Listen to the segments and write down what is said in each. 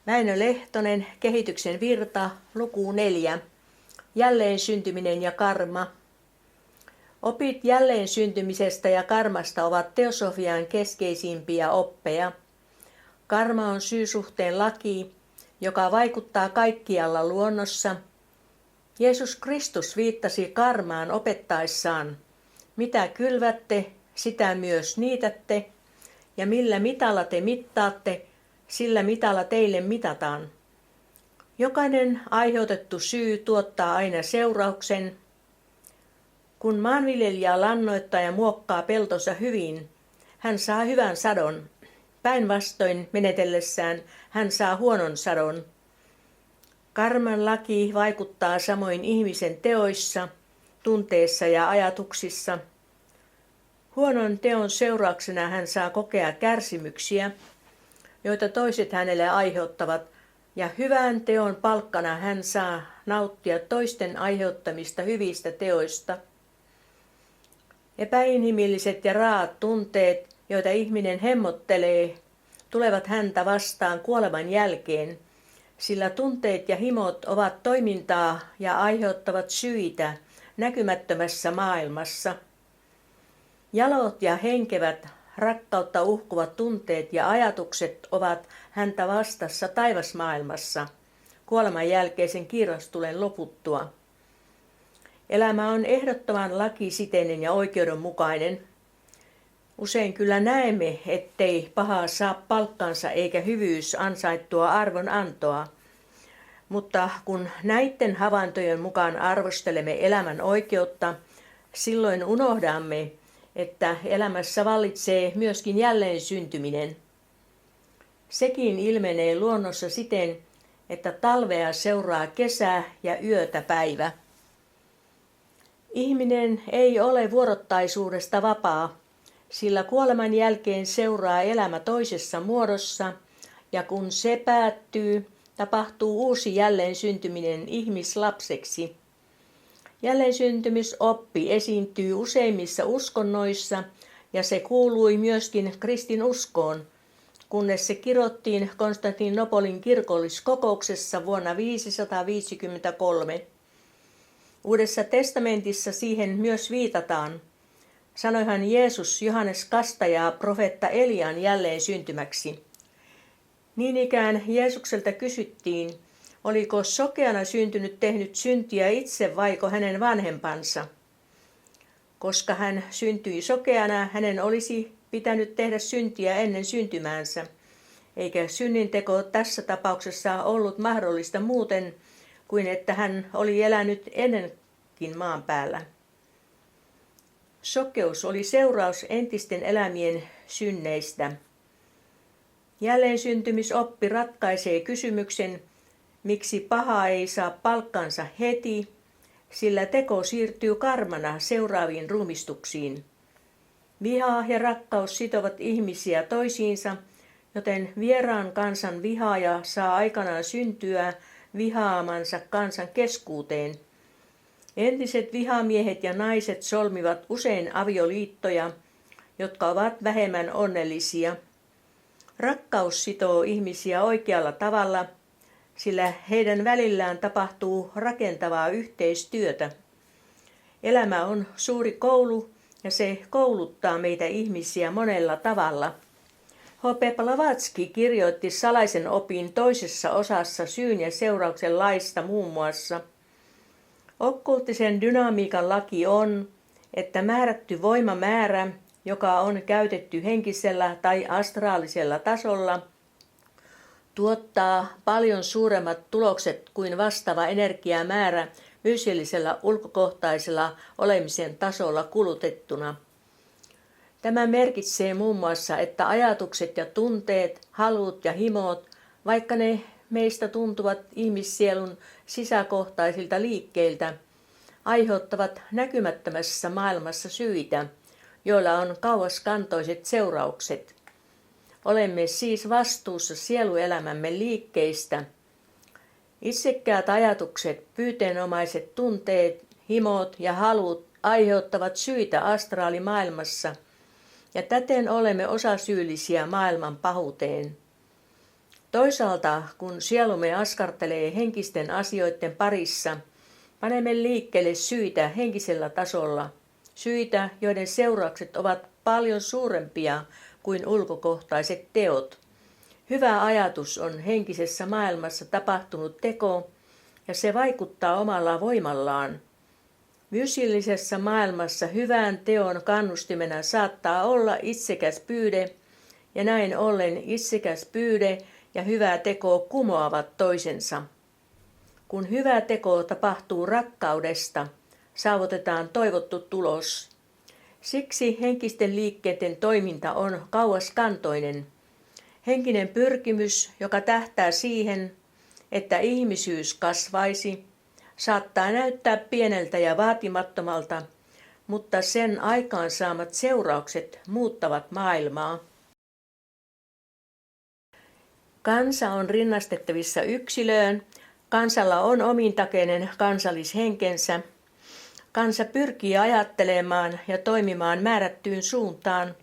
Väinö Lehtonen, Kehityksen virta, luku 4. Jälleen syntyminen ja karma. Opit jälleen syntymisestä ja karmasta ovat teosofian keskeisimpiä oppeja. Karma on syysuhteen laki, joka vaikuttaa kaikkialla luonnossa. Jeesus Kristus viittasi karmaan opettaessaan: mitä kylvätte, sitä myös niitätte, ja millä mitalla te mittaatte, sillä mitalla teille mitataan. Jokainen aiheutettu syy tuottaa aina seurauksen. Kun maanviljelijä lannoittaa ja muokkaa peltonsa hyvin, hän saa hyvän sadon. Päinvastoin menetellessään hän saa huonon sadon. Karman laki vaikuttaa samoin ihmisen teoissa, tunteissa ja ajatuksissa. Huonon teon seurauksena hän saa kokea kärsimyksiä, joita toiset hänelle aiheuttavat, ja hyvän teon palkkana hän saa nauttia toisten aiheuttamista hyvistä teoista. Epäinhimilliset ja raat tunteet, joita ihminen hemmottelee, tulevat häntä vastaan kuoleman jälkeen, sillä tunteet ja himot ovat toimintaa ja aiheuttavat syitä näkymättömässä maailmassa. Jalot ja henkevät, rakkautta uhkuvat tunteet ja ajatukset ovat häntä vastassa taivasmaailmassa kuoleman jälkeisen kiirastulen loputtua. Elämä on ehdottoman lakisiteinen ja oikeudenmukainen. Usein kyllä näemme, ettei pahaa saa palkkansa eikä hyvyys ansaittua arvonantoa. Mutta kun näiden havaintojen mukaan arvostelemme elämän oikeutta, silloin unohdamme, että elämässä vallitsee myöskin jälleen syntyminen. Sekin ilmenee luonnossa siten, että talvea seuraa kesä ja yötä päivä. Ihminen ei ole vuorottaisuudesta vapaa, sillä kuoleman jälkeen seuraa elämä toisessa muodossa, ja kun se päättyy, tapahtuu uusi jälleen syntyminen ihmislapseksi. Jälleensyntymysoppi esiintyy useimmissa uskonnoissa, ja se kuului myöskin kristinuskoon, kunnes se kirottiin Konstantinopolin kirkolliskokouksessa vuonna 553. Uudessa testamentissa siihen myös viitataan. Sanoihan Jeesus Johannes Kastajaa profeetta Elian jälleen syntymäksi. Niin ikään Jeesukselta kysyttiin, oliko sokeana syntynyt tehnyt syntiä itse vaiko hänen vanhempansa. Koska hän syntyi sokeana, hänen olisi pitänyt tehdä syntiä ennen syntymäänsä, eikä synninteko tässä tapauksessa ollut mahdollista muuten kuin että hän oli elänyt ennenkin maan päällä. Sokeus oli seuraus entisten elämien synneistä. Jälleensyntymysoppi ratkaisee kysymyksen, miksi paha ei saa palkkansa heti, sillä teko siirtyy karmana seuraaviin ruumistuksiin. Viha ja rakkaus sitovat ihmisiä toisiinsa, joten vieraan kansan vihaaja saa aikanaan syntyä vihaamansa kansan keskuuteen. Entiset vihamiehet ja naiset solmivat usein avioliittoja, jotka ovat vähemmän onnellisia. Rakkaus sitoo ihmisiä oikealla tavalla, sillä heidän välillään tapahtuu rakentavaa yhteistyötä. Elämä on suuri koulu ja se kouluttaa meitä ihmisiä monella tavalla. H.P. Blavatsky kirjoitti salaisen opin toisessa osassa syyn ja seurauksen laista muun muassa: okkulttisen dynamiikan laki on, että määrätty voimamäärä, joka on käytetty henkisellä tai astraalisella tasolla, tuottaa paljon suuremmat tulokset kuin vastaava energiamäärä fyysillisellä ulkokohtaisella olemisen tasolla kulutettuna. Tämä merkitsee muun muassa, että ajatukset ja tunteet, halut ja himot, vaikka ne meistä tuntuvat ihmissielun sisäkohtaisilta liikkeiltä, aiheuttavat näkymättömässä maailmassa syitä, joilla on kauaskantoiset seuraukset. Olemme siis vastuussa sieluelämämme liikkeistä. Itsekkäät ajatukset, pyyteenomaiset tunteet, himot ja halut aiheuttavat syitä astraalimaailmassa, ja täten olemme osasyyllisiä maailman pahuuteen. Toisaalta, kun sielumme askartelee henkisten asioiden parissa, panemme liikkeelle syitä henkisellä tasolla, syitä, joiden seuraukset ovat paljon suurempia kuin ulkokohtaiset teot. Hyvä ajatus on henkisessä maailmassa tapahtunut teko, ja se vaikuttaa omalla voimallaan. Fyysillisessä maailmassa hyvän teon kannustimena saattaa olla itsekäs pyyde, ja näin ollen itsekäs pyyde ja hyvä teko kumoavat toisensa. Kun hyvä teko tapahtuu rakkaudesta, saavutetaan toivottu tulos. Siksi henkisten liikkeiden toiminta on kauaskantoinen. Henkinen pyrkimys, joka tähtää siihen, että ihmisyys kasvaisi, saattaa näyttää pieneltä ja vaatimattomalta, mutta sen aikaansaamat seuraukset muuttavat maailmaa. Kansa on rinnastettavissa yksilöön. Kansalla on omintakeinen kansallishenkensä. Kansa pyrkii ajattelemaan ja toimimaan määrättyyn suuntaan.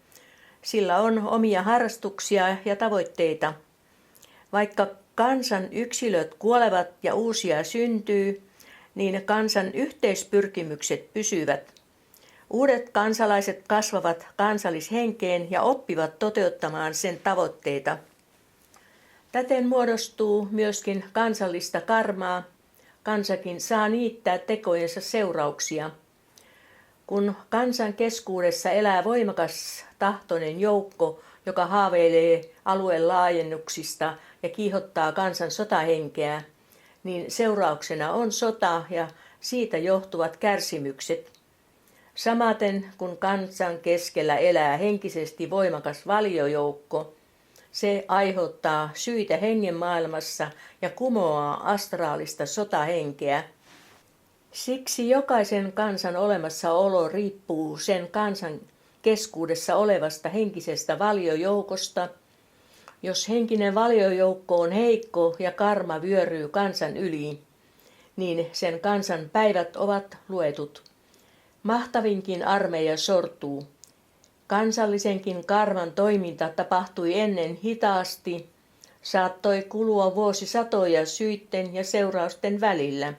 Sillä on omia harrastuksia ja tavoitteita. Vaikka kansan yksilöt kuolevat ja uusia syntyy, niin kansan yhteispyrkimykset pysyvät. Uudet kansalaiset kasvavat kansallishenkeen ja oppivat toteuttamaan sen tavoitteita. Täten muodostuu myöskin kansallista karmaa. Kansakin saa niittää tekojensa seurauksia. Kun kansan keskuudessa elää voimakas tahtoinen joukko, joka haaveilee alueen laajennuksista ja kiihottaa kansan sotahenkeä, niin seurauksena on sota ja siitä johtuvat kärsimykset. Samaten kun kansan keskellä elää henkisesti voimakas valiojoukko, se aiheuttaa syitä hengen maailmassa ja kumoaa astraalista sotahenkeä. Siksi jokaisen kansan olemassaolo riippuu sen kansan keskuudessa olevasta henkisestä valiojoukosta. Jos henkinen valiojoukko on heikko ja karma vyöryy kansan yli, niin sen kansan päivät ovat luetut. Mahtavinkin armeija sortuu. Kansallisenkin karman toiminta tapahtui ennen hitaasti, saattoi kulua vuosisatoja syitten ja seurausten välillä.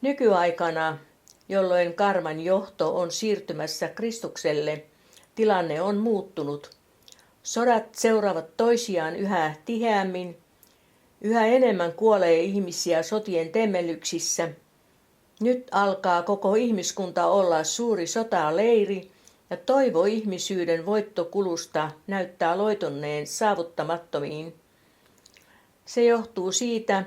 Nykyaikana, jolloin karman johto on siirtymässä Kristukselle, tilanne on muuttunut. Sodat seuraavat toisiaan yhä tiheämmin, yhä enemmän kuolee ihmisiä sotien temmellyksissä. Nyt alkaa koko ihmiskunta olla suuri sotaleiri, ja toivo ihmisyyden voittokulusta näyttää loitonneen saavuttamattomiin. Se johtuu siitä,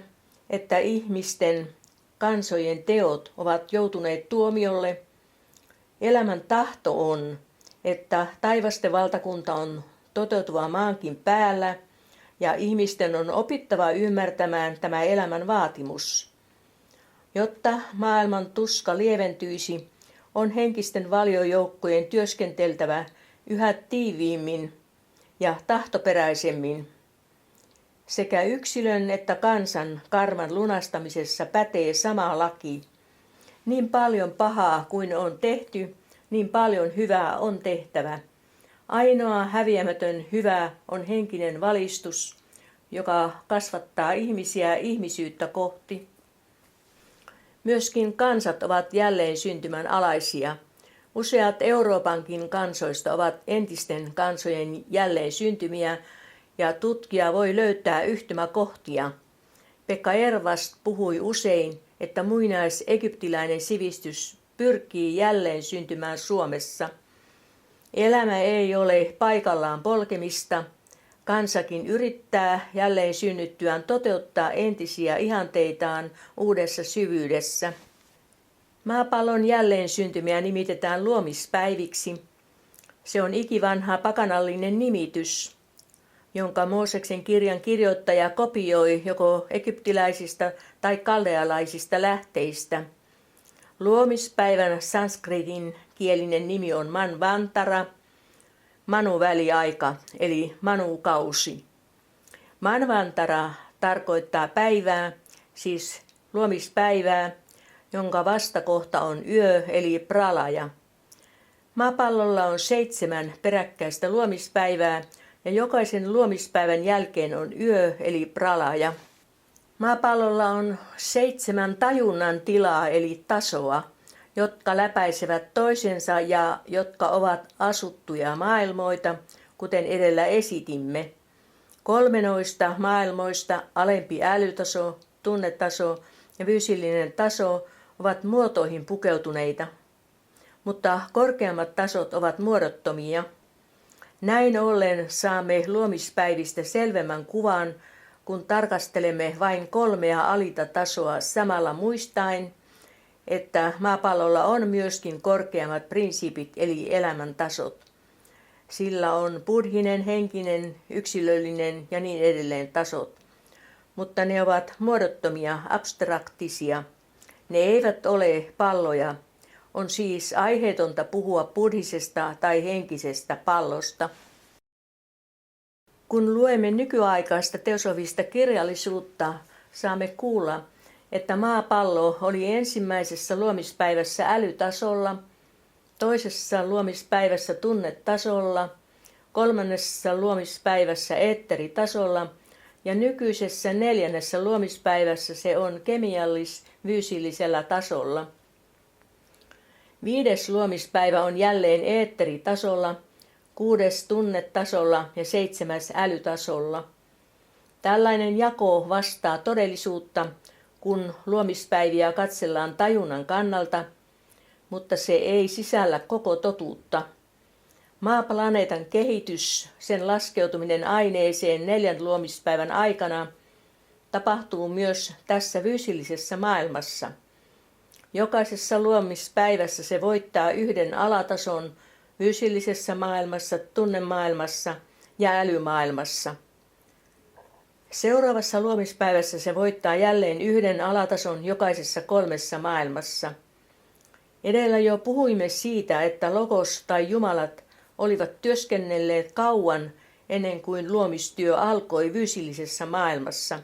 että ihmisten kansojen teot ovat joutuneet tuomiolle. Elämän tahto on, että taivasten valtakunta on toteutuva maankin päällä, ja ihmisten on opittava ymmärtämään tämä elämän vaatimus. Jotta maailman tuska lieventyisi, on henkisten valiojoukkojen työskenteltävä yhä tiiviimmin ja tahtoperäisemmin. Sekä yksilön että kansan karman lunastamisessa pätee sama laki. Niin paljon pahaa kuin on tehty, niin paljon hyvää on tehtävä. Ainoa häviämätön hyvä on henkinen valistus, joka kasvattaa ihmisiä ihmisyyttä kohti. Myöskin kansat ovat jälleen syntymän alaisia. Useat Euroopankin kansoista ovat entisten kansojen jälleen syntymiä, ja tutkija voi löytää yhtymäkohtia. Pekka Ervast puhui usein, että muinais-egyptiläinen sivistys pyrkii jälleen syntymään Suomessa. Elämä ei ole paikallaan polkemista. Kansakin yrittää jälleen synnyttyään toteuttaa entisiä ihanteitaan uudessa syvyydessä. Maapallon jälleen syntymiä nimitetään luomispäiviksi. Se on ikivanha pakanallinen nimitys, jonka Mooseksen kirjan kirjoittaja kopioi joko egyptiläisistä tai kaldealaisista lähteistä. Luomispäivän sanskritin kielinen nimi on Manvantara, Manu-väliaika eli Manu-kausi. Manvantara tarkoittaa päivää, siis luomispäivää, jonka vastakohta on yö eli pralaja. Maapallolla on 7 peräkkäistä luomispäivää, ja jokaisen luomispäivän jälkeen on yö eli pralaja. Maapallolla on 7 tajunnan tilaa eli tasoa, jotka läpäisevät toisensa ja jotka ovat asuttuja maailmoita, kuten edellä esitimme. 3 noista maailmoista, alempi älytaso, tunnetaso ja fyysillinen taso, ovat muotoihin pukeutuneita, mutta korkeammat tasot ovat muodottomia. Näin ollen saamme luomispäivistä selvemmän kuvan, kun tarkastelemme vain 3 alinta tasoa samalla muistaen, että maapallolla on myöskin korkeammat prinsiipit eli elämän tasot. Sillä on buddhinen, henkinen, yksilöllinen ja niin edelleen tasot, mutta ne ovat muodottomia, abstraktisia. Ne eivät ole palloja. On siis aiheetonta puhua buddhisesta tai henkisestä pallosta. Kun luemme nykyaikaista teosofista kirjallisuutta, saamme kuulla, että maapallo oli ensimmäisessä luomispäivässä älytasolla, toisessa luomispäivässä tunnetasolla, 3. luomispäivässä eetteritasolla ja nykyisessä 4. luomispäivässä se on kemiallis-fyysillisellä tasolla. 5. luomispäivä on jälleen eetteritasolla, 6. tunnetasolla ja 7. älytasolla. Tällainen jako vastaa todellisuutta, kun luomispäiviä katsellaan tajunnan kannalta, mutta se ei sisällä koko totuutta. Maaplaneetan kehitys, sen laskeutuminen aineeseen 4. luomispäivän aikana, tapahtuu myös tässä fyysillisessä maailmassa. Jokaisessa luomispäivässä se voittaa 1 alatason fyysillisessä maailmassa, tunnemaailmassa ja älymaailmassa. Seuraavassa luomispäivässä se voittaa jälleen 1 alatason jokaisessa 3 maailmassa. Edellä jo puhuimme siitä, että logos tai jumalat olivat työskennelleet kauan ennen kuin luomistyö alkoi fyysillisessä maailmassa,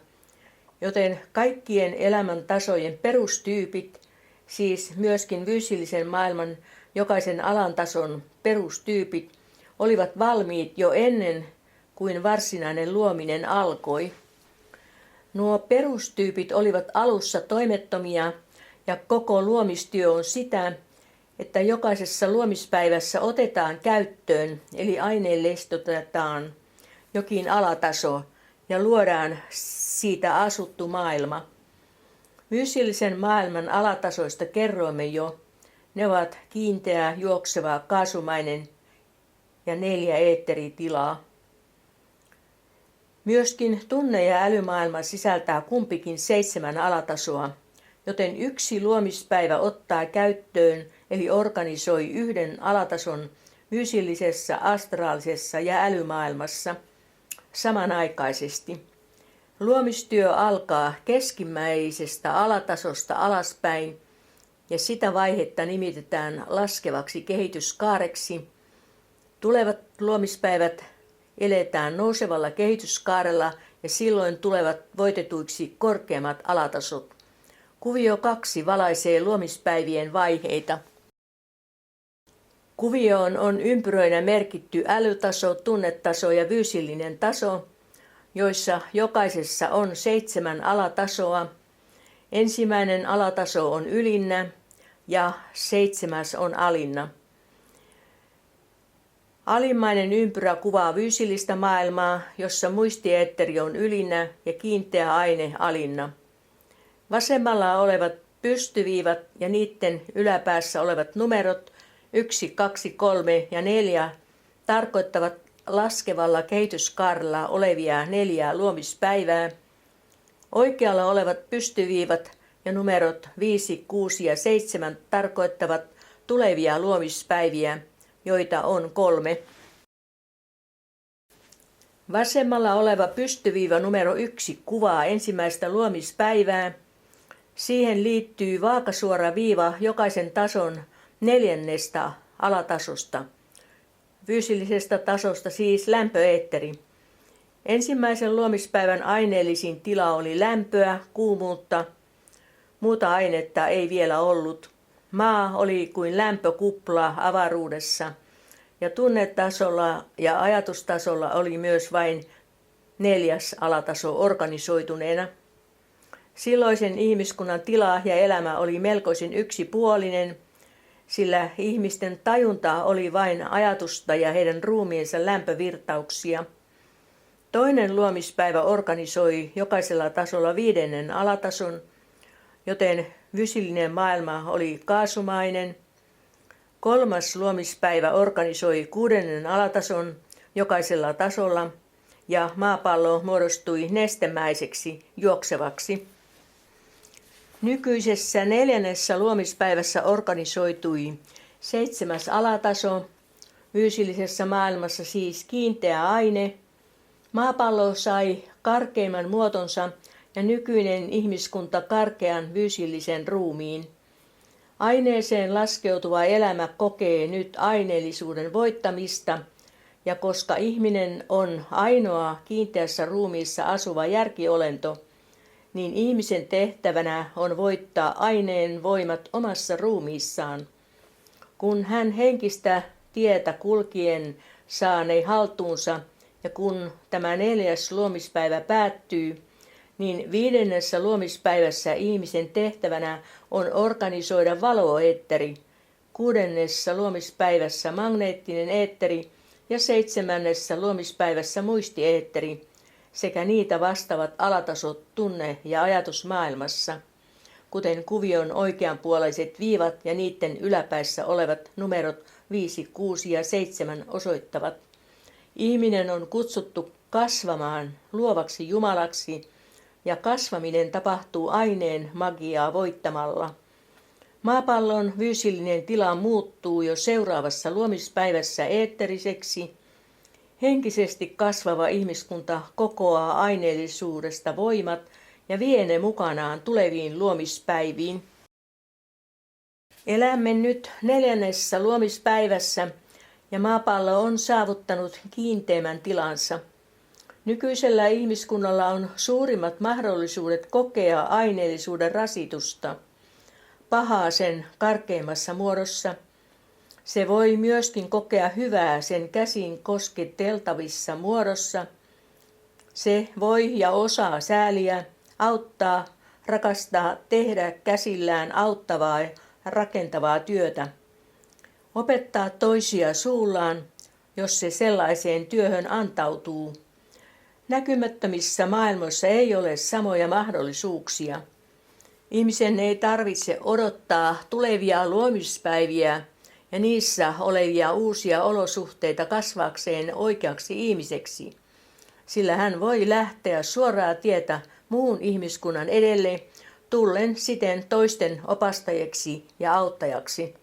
joten kaikkien elämän tasojen perustyypit, siis myöskin fyysillisen maailman jokaisen alan tason perustyypit, olivat valmiit jo ennen kuin varsinainen luominen alkoi. Nuo perustyypit olivat alussa toimettomia ja koko luomistyö on sitä, että jokaisessa luomispäivässä otetaan käyttöön eli aineistotetaan jokin alataso ja luodaan siitä asuttu maailma. Fyysillisen maailman alatasoista kerroimme jo. Ne ovat kiinteä, juokseva, kaasumainen ja 4 eetteritilaa. Myöskin tunne- ja älymaailma sisältää kumpikin 7 alatasoa, joten 1 luomispäivä ottaa käyttöön eli organisoi 1 alatason fyysillisessä, astraalisessa ja älymaailmassa samanaikaisesti. Luomistyö alkaa keskimmäisestä alatasosta alaspäin ja sitä vaihetta nimitetään laskevaksi kehityskaareksi. Tulevat luomispäivät eletään nousevalla kehityskaarella ja silloin tulevat voitetuiksi korkeammat alatasot. Kuvio 2 valaisee luomispäivien vaiheita. Kuvioon on ympyröinä merkitty älytaso, tunnetaso ja fyysillinen taso, joissa jokaisessa on 7 alatasoa. Ensimmäinen alataso on ylinnä ja 7. on alinna. Alimmainen ympyrä kuvaa fyysillistä maailmaa, jossa muistieetteri on ylinnä ja kiinteä aine alinna. Vasemmalla olevat pystyviivat ja niiden yläpäässä olevat numerot 1, 2, 3 ja 4 tarkoittavat laskevalla kehityskaarella olevia 4 luomispäivää. Oikealla olevat pystyviivat ja numerot 5, 6 ja 7 tarkoittavat tulevia luomispäiviä, joita on 3. Vasemmalla oleva pystyviiva numero 1 kuvaa ensimmäistä luomispäivää. Siihen liittyy vaakasuora viiva jokaisen tason 4. alatasosta. Fyysillisestä tasosta siis lämpöeetteri. Ensimmäisen luomispäivän aineellisin tila oli lämpöä, kuumuutta. Muuta ainetta ei vielä ollut. Maa oli kuin lämpökupla avaruudessa ja tunnetasolla ja ajatustasolla oli myös vain 4. alataso organisoituneena. Silloisen ihmiskunnan tila ja elämä oli melkoisen yksipuolinen, sillä ihmisten tajunta oli vain ajatusta ja heidän ruumiinsa lämpövirtauksia. Toinen luomispäivä organisoi jokaisella tasolla 5. alatason, joten fyysillinen maailma oli kaasumainen. 3. luomispäivä organisoi 6. alatason jokaisella tasolla ja maapallo muodostui nestemäiseksi juoksevaksi. Nykyisessä 4. luomispäivässä organisoitui 7. alataso, fyysillisessä maailmassa siis kiinteä aine. Maapallo sai karkeimman muotonsa ja nykyinen ihmiskunta karkean fyysillisen ruumiin. Aineeseen laskeutuva elämä kokee nyt aineellisuuden voittamista, ja koska ihminen on ainoa kiinteässä ruumiissa asuva järkiolento, niin ihmisen tehtävänä on voittaa aineen voimat omassa ruumiissaan. Kun hän henkistä tietä kulkien saa ne haltuunsa ja kun tämä 4. luomispäivä päättyy, niin 5. luomispäivässä ihmisen tehtävänä on organisoida valoeetteri, 6. luomispäivässä magneettinen eetteri ja 7. luomispäivässä muistieetteri sekä niitä vastaavat alatasot tunne- ja ajatusmaailmassa, kuten kuvion oikeanpuoleiset viivat ja niiden yläpäissä olevat numerot 5, 6 ja 7 osoittavat. Ihminen on kutsuttu kasvamaan luovaksi Jumalaksi, ja kasvaminen tapahtuu aineen magiaa voittamalla. Maapallon fyysillinen tila muuttuu jo seuraavassa luomispäivässä eetteriseksi. Henkisesti kasvava ihmiskunta kokoaa aineellisuudesta voimat ja vie ne mukanaan tuleviin luomispäiviin. Elämme nyt 4. luomispäivässä ja maapallo on saavuttanut kiinteimmän tilansa. Nykyisellä ihmiskunnalla on suurimmat mahdollisuudet kokea aineellisuuden rasitusta, pahaa sen karkeimmassa muodossa. Se voi myöskin kokea hyvää sen käsin kosketeltavissa muodossa. Se voi ja osaa sääliä, auttaa, rakastaa, tehdä käsillään auttavaa ja rakentavaa työtä. Opettaa toisia suullaan, jos se sellaiseen työhön antautuu. Näkymättömissä maailmoissa ei ole samoja mahdollisuuksia. Ihmisen ei tarvitse odottaa tulevia luomispäiviä ja niissä olevia uusia olosuhteita kasvaakseen oikeaksi ihmiseksi, sillä hän voi lähteä suoraa tietä muun ihmiskunnan edelle, tullen siten toisten opastajiksi ja auttajaksi.